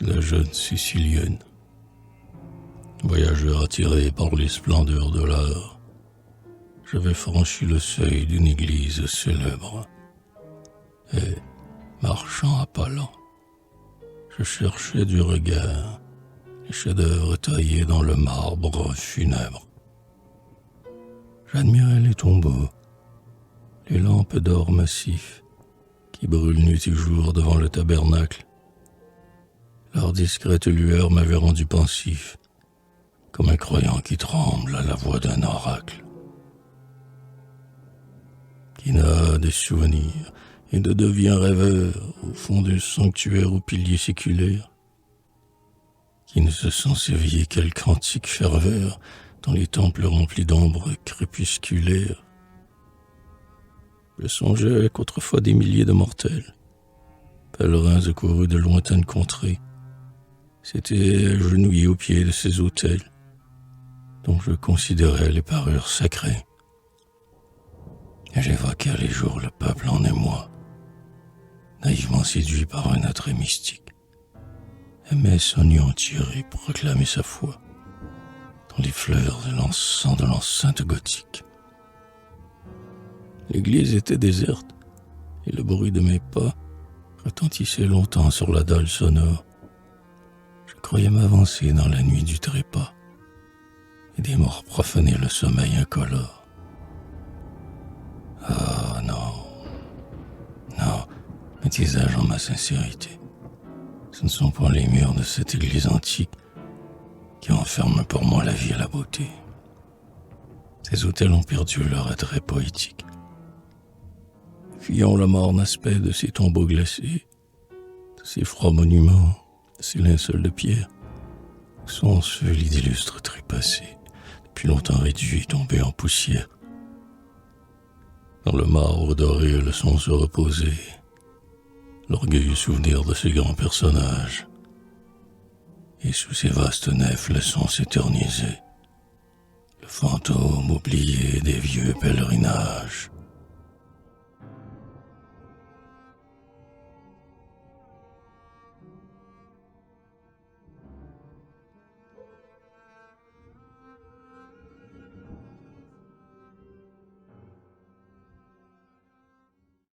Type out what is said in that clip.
la jeune Sicilienne. Voyageur attiré par les splendeurs de l'art, j'avais franchi le seuil d'une église célèbre. Et, marchant à pas lents, je cherchais du regard les chefs-d'œuvre taillés dans le marbre funèbre. J'admirais les tombeaux, les lampes d'or massif qui brûlent nuit et jour devant le tabernacle. Leur discrète lueur m'avait rendu pensif, comme un croyant qui tremble à la voix d'un oracle. Qui n'a des souvenirs et ne devient rêveur au fond d'un sanctuaire aux piliers séculaires, qui ne se sent s'éveiller quelque antique ferveur dans les temples remplis d'ombres crépusculaires. Je songeais qu'autrefois des milliers de mortels, pèlerins accourus de lointaines contrées, s'étaient agenouillés aux pieds de ces autels, dont je considérais les parures sacrées. Et j'évoquais les jours le peuple en émoi, naïvement séduit par un attrait mystique, aimait s'anéantir et proclamer sa foi dans les fleurs et l'encens de l'enceinte gothique. L'église était déserte, et le bruit de mes pas retentissait longtemps sur la dalle sonore. Je croyais m'avancer dans la nuit du trépas, et des morts profanaient le sommeil incolore. Ah non, métisage-en ma sincérité, ce ne sont pas les murs de cette église antique qui enferment pour moi la vie et la beauté. Ces autels ont perdu leur attrait poétique. Fuyant le morne aspect de ces tombeaux glacés, de ces froids monuments, de ces linceuls de pierre, où sont ensevelis d'illustres trépassés, depuis longtemps réduits et tombés en poussière. Dans le marbre doré, le son se reposait, l'orgueilleux souvenir de ces grands personnages, et sous ces vastes nefs, le son s'éternisait, le fantôme oublié des vieux pèlerinages.